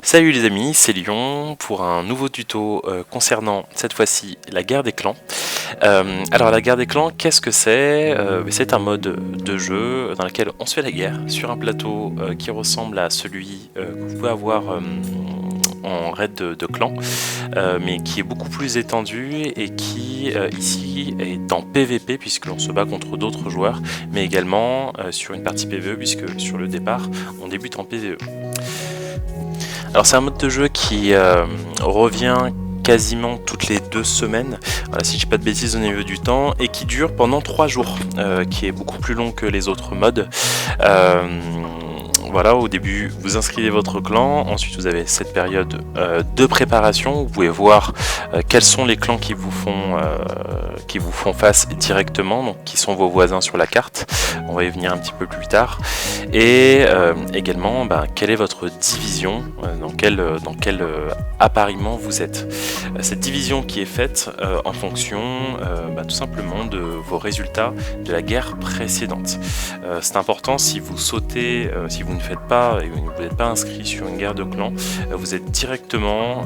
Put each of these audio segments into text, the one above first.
Salut les amis, c'est Lyon pour un nouveau tuto concernant cette fois-ci la guerre des clans. Alors la guerre des clans, qu'est-ce que c'est? C'est un mode de jeu dans lequel on se fait la guerre sur un plateau qui ressemble à celui que vous pouvez avoir en raid de clan, mais qui est beaucoup plus étendu et qui ici est en PVP puisque l'on se bat contre d'autres joueurs, mais également sur une partie PVE puisque sur le départ on débute en PVE. Alors c'est un mode de jeu qui revient quasiment toutes les 2 semaines, voilà, si je dis pas de bêtises au niveau du temps, et qui dure pendant 3 jours, qui est beaucoup plus long que les autres modes. Voilà, au début vous inscrivez votre clan, ensuite vous avez cette période de préparation, vous pouvez voir quels sont les clans qui vous font face directement, donc qui sont vos voisins sur la carte, on va y venir un petit peu plus tard, et également quelle est votre division, dans quel appariement vous êtes. Cette division qui est faite en fonction tout simplement de vos résultats de la guerre précédente. C'est important, si vous sautez, si vous ne faites pas et vous n'êtes pas inscrit sur une guerre de clan, vous êtes directement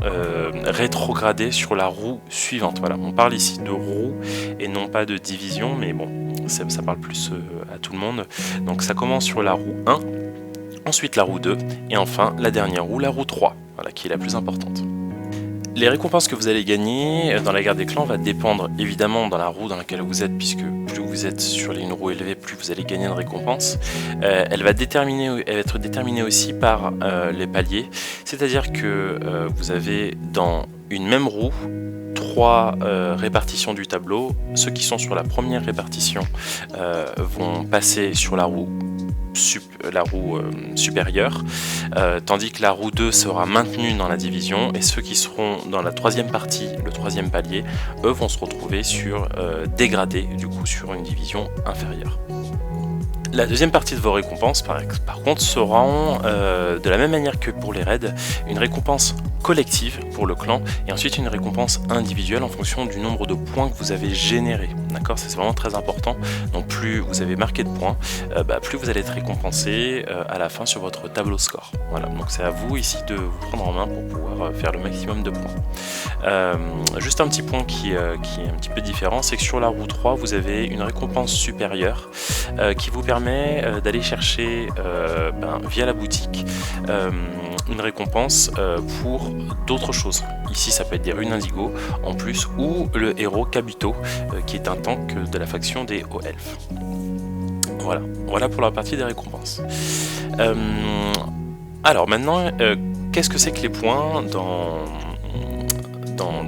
rétrogradé sur la roue suivante. Voilà, on parle ici de roue et non pas de division, mais bon, ça parle plus à tout le monde. Donc ça commence sur la roue 1, ensuite la roue 2 et enfin la dernière roue, la roue 3, voilà, qui est la plus importante. Les récompenses que vous allez gagner dans la guerre des clans va dépendre évidemment dans la roue dans laquelle vous êtes, puisque plus vous êtes sur une roue élevée, plus vous allez gagner de récompenses. Elle va être déterminée aussi par les paliers, c'est-à-dire que vous avez dans une même roue 3 répartitions du tableau. Ceux qui sont sur la première répartition vont passer sur la roue supérieure, tandis que la roue 2 sera maintenue dans la division, et ceux qui seront dans la troisième partie, le troisième palier, eux vont se retrouver sur dégradés, du coup sur une division inférieure. La deuxième partie de vos récompenses, par contre, seront de la même manière que pour les raids, une récompense collective pour le clan et ensuite une récompense individuelle en fonction du nombre de points que vous avez généré. D'accord, c'est vraiment très important. Donc plus vous avez marqué de points, plus vous allez être récompensé à la fin sur votre tableau score. Voilà, donc c'est à vous ici de vous prendre en main pour pouvoir faire le maximum de points. Juste un petit point qui est un petit peu différent, c'est que sur la roue 3, vous avez une récompense supérieure qui vous permet d'aller chercher via la boutique une récompense pour d'autres choses. Ici ça peut être des runes indigo en plus, ou le héros Kabuto qui est un tank de la faction des hauts elfes. Voilà pour la partie des récompenses. Alors maintenant, qu'est-ce que c'est que les points dans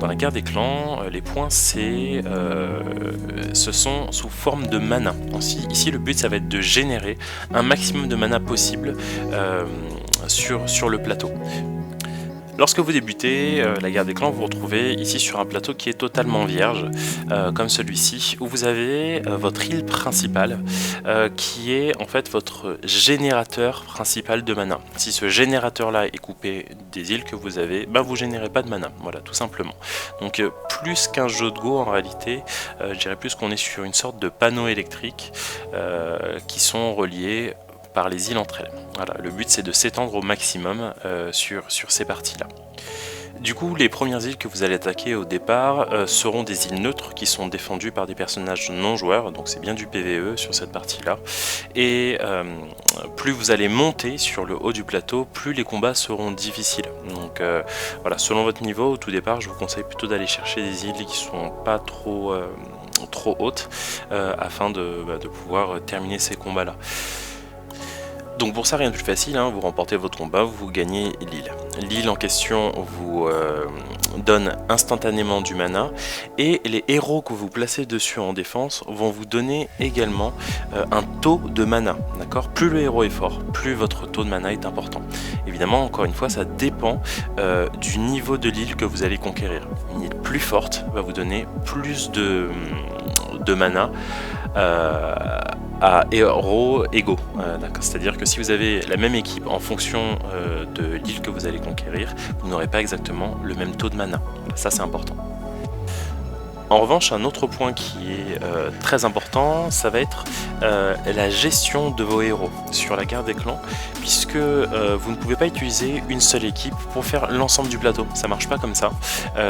la guerre des clans? Les points ce sont sous forme de mana. Ici le but ça va être de générer un maximum de mana possible sur le plateau. Lorsque vous débutez la guerre des clans, vous vous retrouvez ici sur un plateau qui est totalement vierge, comme celui-ci, où vous avez votre île principale, qui est en fait votre générateur principal de mana. Si ce générateur-là est coupé des îles que vous avez, vous générez pas de mana, voilà, tout simplement. Donc plus qu'un jeu de Go en réalité, je dirais plus qu'on est sur une sorte de panneaux électriques qui sont reliés par les îles entre elles. Voilà, le but c'est de s'étendre au maximum sur ces parties-là. Du coup, les premières îles que vous allez attaquer au départ seront des îles neutres qui sont défendues par des personnages non joueurs, donc c'est bien du PVE sur cette partie-là. Et plus vous allez monter sur le haut du plateau, plus les combats seront difficiles. Donc voilà, selon votre niveau, au tout départ, je vous conseille plutôt d'aller chercher des îles qui sont pas trop hautes afin de pouvoir terminer ces combats-là. Donc pour ça, rien de plus facile, vous remportez votre combat, vous gagnez l'île. L'île en question vous donne instantanément du mana, et les héros que vous placez dessus en défense vont vous donner également un taux de mana. D'accord ? Plus le héros est fort, plus votre taux de mana est important. Évidemment, encore une fois, ça dépend du niveau de l'île que vous allez conquérir. Une île plus forte va vous donner plus de mana à héros égaux, c'est-à-dire que si vous avez la même équipe en fonction de l'île que vous allez conquérir, vous n'aurez pas exactement le même taux de mana. Ça c'est important. En revanche, un autre point qui est très important, ça va être la gestion de vos héros sur la guerre des clans, puisque vous ne pouvez pas utiliser une seule équipe pour faire l'ensemble du plateau. Ça marche pas comme ça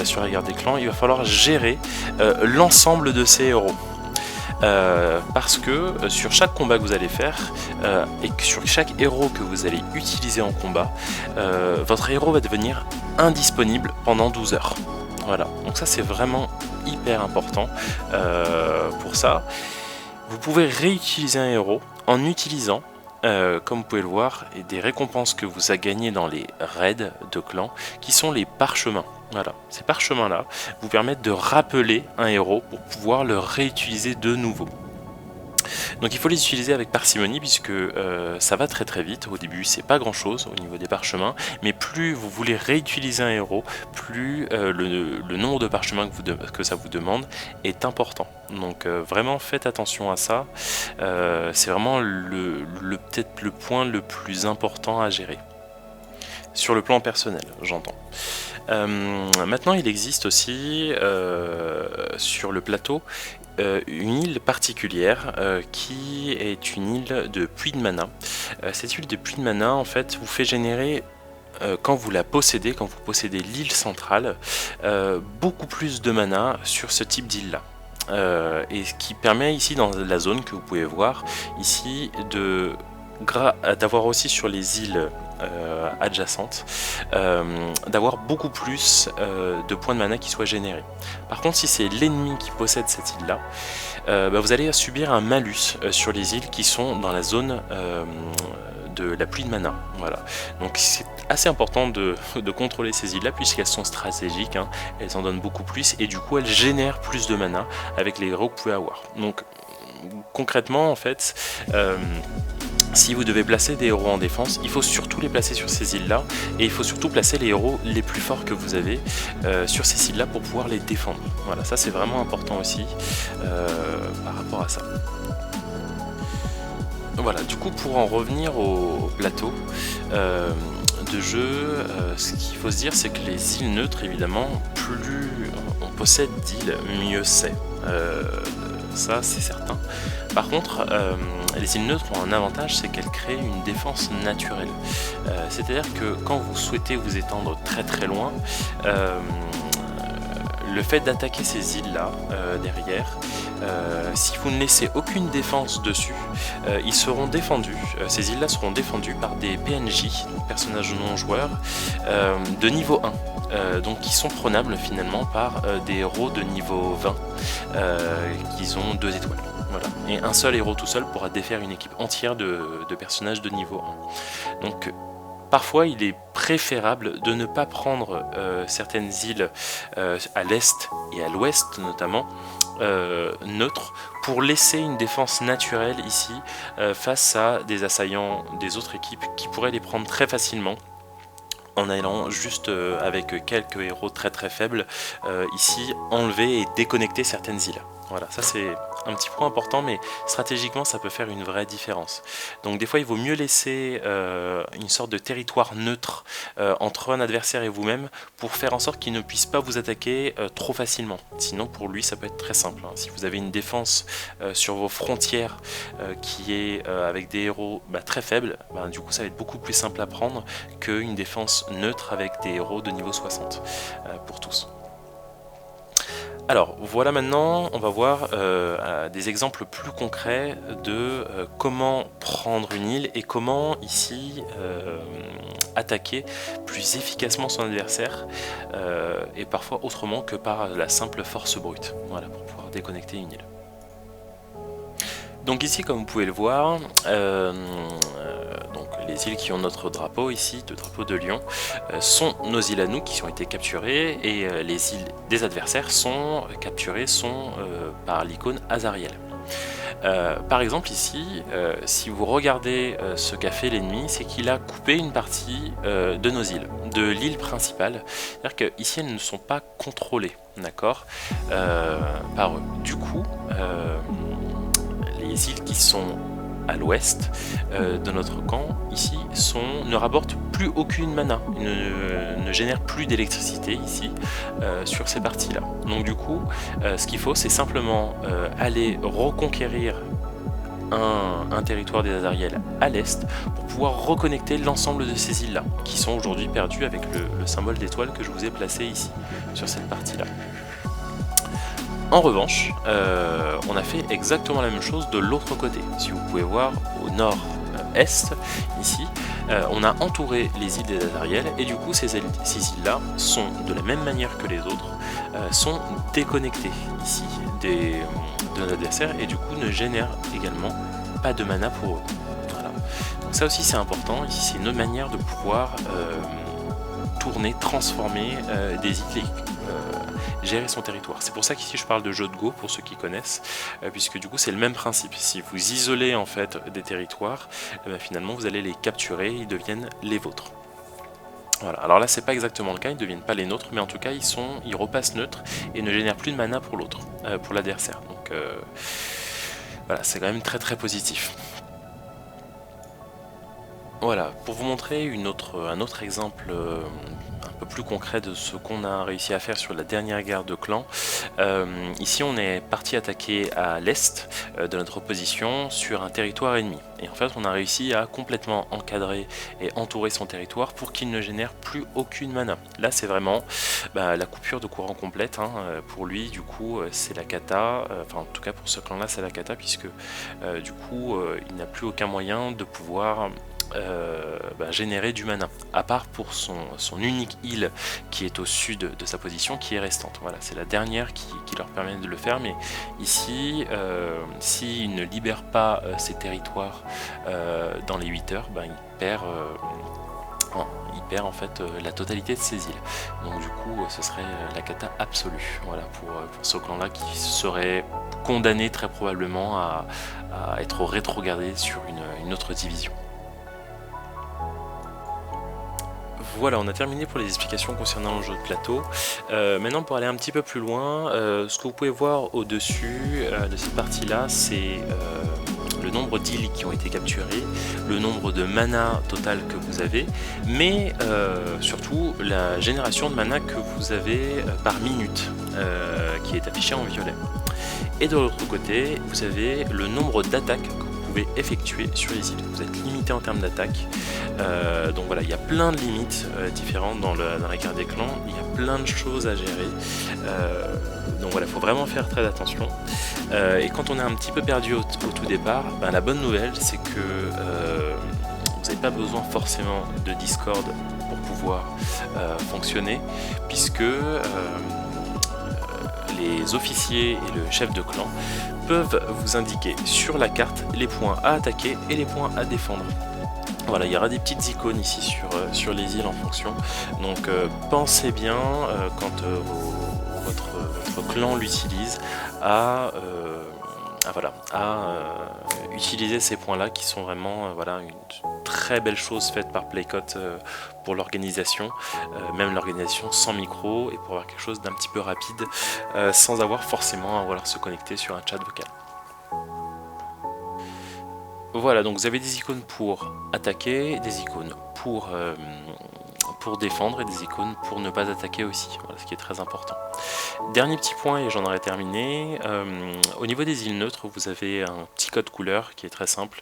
sur la guerre des clans, il va falloir gérer l'ensemble de ces héros. Parce que sur chaque combat que vous allez faire et que sur chaque héros que vous allez utiliser en combat, votre héros va devenir indisponible pendant 12 heures. Voilà, donc ça c'est vraiment hyper important pour ça. Vous pouvez réutiliser un héros en utilisant, comme vous pouvez le voir, des récompenses que vous avez gagnées dans les raids de clan, qui sont les parchemins. Voilà, ces parchemins-là vous permettent de rappeler un héros pour pouvoir le réutiliser de nouveau. Donc il faut les utiliser avec parcimonie puisque ça va très très vite. Au début c'est pas grand chose au niveau des parchemins, mais plus vous voulez réutiliser un héros, plus le nombre de parchemins que ça vous demande est important. Donc vraiment faites attention à ça, c'est vraiment peut-être le point le plus important à gérer. Sur le plan personnel, j'entends. Maintenant il existe aussi sur le plateau une île particulière qui est une île de puits de mana. Cette île de puits de mana en fait vous fait générer quand vous la possédez, quand vous possédez l'île centrale, beaucoup plus de mana sur ce type d'île là. Et ce qui permet ici dans la zone que vous pouvez voir ici d'avoir aussi sur les îles adjacentes d'avoir beaucoup plus de points de mana qui soient générés. Par contre si c'est l'ennemi qui possède cette île là, vous allez subir un malus sur les îles qui sont dans la zone de la pluie de mana. Voilà. Donc c'est assez important de contrôler ces îles là puisqu'elles sont stratégiques, hein. Elles en donnent beaucoup plus et du coup elles génèrent plus de mana avec les héros que vous pouvez avoir. Donc concrètement en fait si vous devez placer des héros en défense, il faut surtout les placer sur ces îles-là, et il faut surtout placer les héros les plus forts que vous avez sur ces îles-là pour pouvoir les défendre. Voilà, ça c'est vraiment important aussi par rapport à ça. Voilà, du coup pour en revenir au plateau de jeu, ce qu'il faut se dire c'est que les îles neutres, évidemment, plus on possède d'îles, mieux c'est. Ça c'est certain. Par contre, les îles neutres ont un avantage, c'est qu'elles créent une défense naturelle. C'est-à-dire que quand vous souhaitez vous étendre très très loin, le fait d'attaquer ces îles-là derrière, si vous ne laissez aucune défense dessus, ils seront défendus. Ces îles-là seront défendues par des PNJ, personnages non joueurs, de niveau 1. Donc qui sont prenables finalement par des héros de niveau 20 qui ont 2 étoiles. Voilà. Et un seul héros tout seul pourra défaire une équipe entière de personnages de niveau 1. Donc parfois il est préférable de ne pas prendre certaines îles à l'est et à l'ouest notamment neutres pour laisser une défense naturelle ici face à des assaillants des autres équipes qui pourraient les prendre très facilement en allant juste avec quelques héros très très faibles ici enlever et déconnecter certaines îles. Voilà, ça c'est un petit point important, mais stratégiquement ça peut faire une vraie différence. Donc des fois il vaut mieux laisser une sorte de territoire neutre entre un adversaire et vous-même pour faire en sorte qu'il ne puisse pas vous attaquer trop facilement. Sinon pour lui ça peut être très simple, hein. Si vous avez une défense sur vos frontières qui est avec des héros très faibles, du coup ça va être beaucoup plus simple à prendre qu'une défense neutre avec des héros de niveau 60 pour tous. Alors voilà, maintenant on va voir des exemples plus concrets de comment prendre une île et comment ici attaquer plus efficacement son adversaire et parfois autrement que par la simple force brute, voilà, pour pouvoir déconnecter une île. Donc ici comme vous pouvez le voir, donc les îles qui ont notre drapeau ici, le drapeau de Lyon, sont nos îles à nous qui ont été capturées et les îles des adversaires sont capturées par l'icône Azariel. Par exemple ici, si vous regardez ce qu'a fait l'ennemi, c'est qu'il a coupé une partie de nos îles, de l'île principale. C'est-à-dire qu'ici elles ne sont pas contrôlées, d'accord, par eux. Du coup, les îles qui sont à l'ouest de notre camp, ici, ne rapportent plus aucune mana, ne génèrent plus d'électricité ici sur ces parties-là. Donc du coup, ce qu'il faut, c'est simplement aller reconquérir un territoire des Azariel à l'est pour pouvoir reconnecter l'ensemble de ces îles-là, qui sont aujourd'hui perdues avec le symbole d'étoile que je vous ai placé ici, sur cette partie-là. En revanche, on a fait exactement la même chose de l'autre côté. Si vous pouvez voir au nord-est, ici, on a entouré les îles des Azariel, et du coup ces îles-là sont, de la même manière que les autres, sont déconnectées ici de notre adversaire, et du coup ne génèrent également pas de mana pour eux. Voilà. Donc ça aussi c'est important, ici c'est une autre manière de pouvoir tourner, transformer des îles, gérer son territoire. C'est pour ça qu'ici je parle de jeu de Go pour ceux qui connaissent, puisque du coup c'est le même principe. Si vous isolez en fait des territoires, finalement vous allez les capturer, ils deviennent les vôtres. Voilà. Alors là c'est pas exactement le cas, ils ne deviennent pas les nôtres, mais en tout cas ils repassent neutres et ne génèrent plus de mana pour l'autre, pour l'adversaire. Donc voilà, c'est quand même très très positif. Voilà, pour vous montrer un autre exemple un peu plus concret de ce qu'on a réussi à faire sur la dernière guerre de clan. Ici on est parti attaquer à l'est de notre position sur un territoire ennemi. Et en fait on a réussi à complètement encadrer et entourer son territoire pour qu'il ne génère plus aucune mana. Là c'est vraiment la coupure de courant complète, hein. Pour lui du coup c'est la cata, enfin en tout cas pour ce clan là c'est la cata, puisque du coup il n'a plus aucun moyen de pouvoir générer du mana, à part pour son unique île qui est au sud de sa position, qui est restante. Voilà, c'est la dernière qui leur permet de le faire, mais ici, s'il ne libère pas ses territoires dans les 8 heures, il perd en fait la totalité de ses îles. Donc du coup, ce serait la cata absolue, voilà, pour ce clan-là, qui serait condamné très probablement à être rétrogradé sur une autre division. Voilà, on a terminé pour les explications concernant le jeu de plateau. Maintenant, pour aller un petit peu plus loin, ce que vous pouvez voir au-dessus de cette partie-là, c'est le nombre d'îles qui ont été capturées, le nombre de mana total que vous avez, mais surtout la génération de mana que vous avez par minute, qui est affichée en violet. Et de l'autre côté, vous avez le nombre d'attaques que vous pouvez effectuer sur les îles. Vous êtes limité en termes d'attaque. Donc voilà, il y a plein de limites différentes dans la guerre des clans, il y a plein de choses à gérer, donc voilà, il faut vraiment faire très attention. Et quand on est un petit peu perdu au tout départ, la bonne nouvelle c'est que vous n'avez pas besoin forcément de Discord pour pouvoir fonctionner, puisque les officiers et le chef de clan peuvent vous indiquer sur la carte les points à attaquer et les points à défendre. Voilà, il y aura des petites icônes ici sur les îles en fonction, donc pensez bien quand votre clan l'utilise à utiliser ces points là, qui sont vraiment une très belle chose faite par Playcott pour l'organisation, même l'organisation sans micro, et pour avoir quelque chose d'un petit peu rapide sans avoir forcément à vouloir se connecter sur un chat vocal. Voilà, donc vous avez des icônes pour attaquer, des icônes pour défendre et des icônes pour ne pas attaquer aussi, voilà, ce qui est très important. Dernier petit point et j'en aurai terminé, au niveau des îles neutres, vous avez un petit code couleur qui est très simple.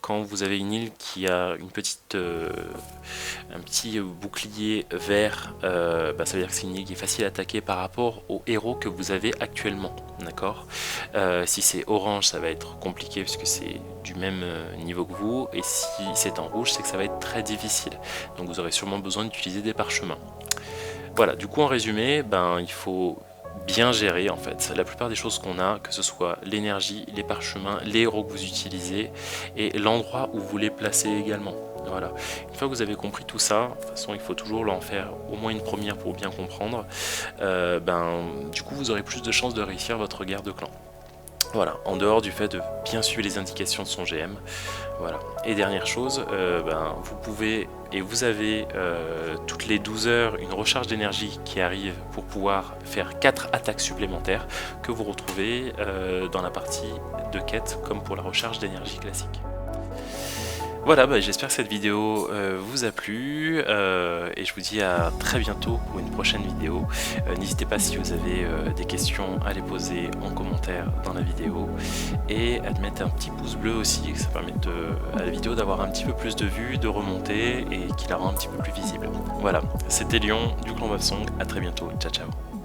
Quand vous avez une île qui a un petit bouclier vert, ça veut dire que c'est une île qui est facile à attaquer par rapport aux héros que vous avez actuellement, d'accord. Si c'est orange, ça va être compliqué puisque c'est du même niveau que vous, et si c'est en rouge, c'est que ça va être très difficile, donc vous aurez sûrement besoin d'utiliser des parchemins. Voilà, du coup en résumé, il faut bien gérer en fait la plupart des choses qu'on a, que ce soit l'énergie, les parchemins, les héros que vous utilisez et l'endroit où vous les placez également. Voilà, une fois que vous avez compris tout ça, de toute façon il faut toujours en faire au moins une première pour bien comprendre, du coup vous aurez plus de chances de réussir votre guerre de clan. Voilà, en dehors du fait de bien suivre les indications de son GM. Voilà. Et dernière chose, vous pouvez et vous avez toutes les 12 heures une recharge d'énergie qui arrive pour pouvoir faire 4 attaques supplémentaires que vous retrouvez dans la partie de quête comme pour la recharge d'énergie classique. Voilà, j'espère que cette vidéo vous a plu et je vous dis à très bientôt pour une prochaine vidéo. N'hésitez pas si vous avez des questions à les poser en commentaire dans la vidéo et à mettre un petit pouce bleu aussi, ça permet à la vidéo d'avoir un petit peu plus de vues, de remonter et qu'il la rend un petit peu plus visible. Voilà, c'était Lyon du Clan Wavesong, à très bientôt, ciao ciao.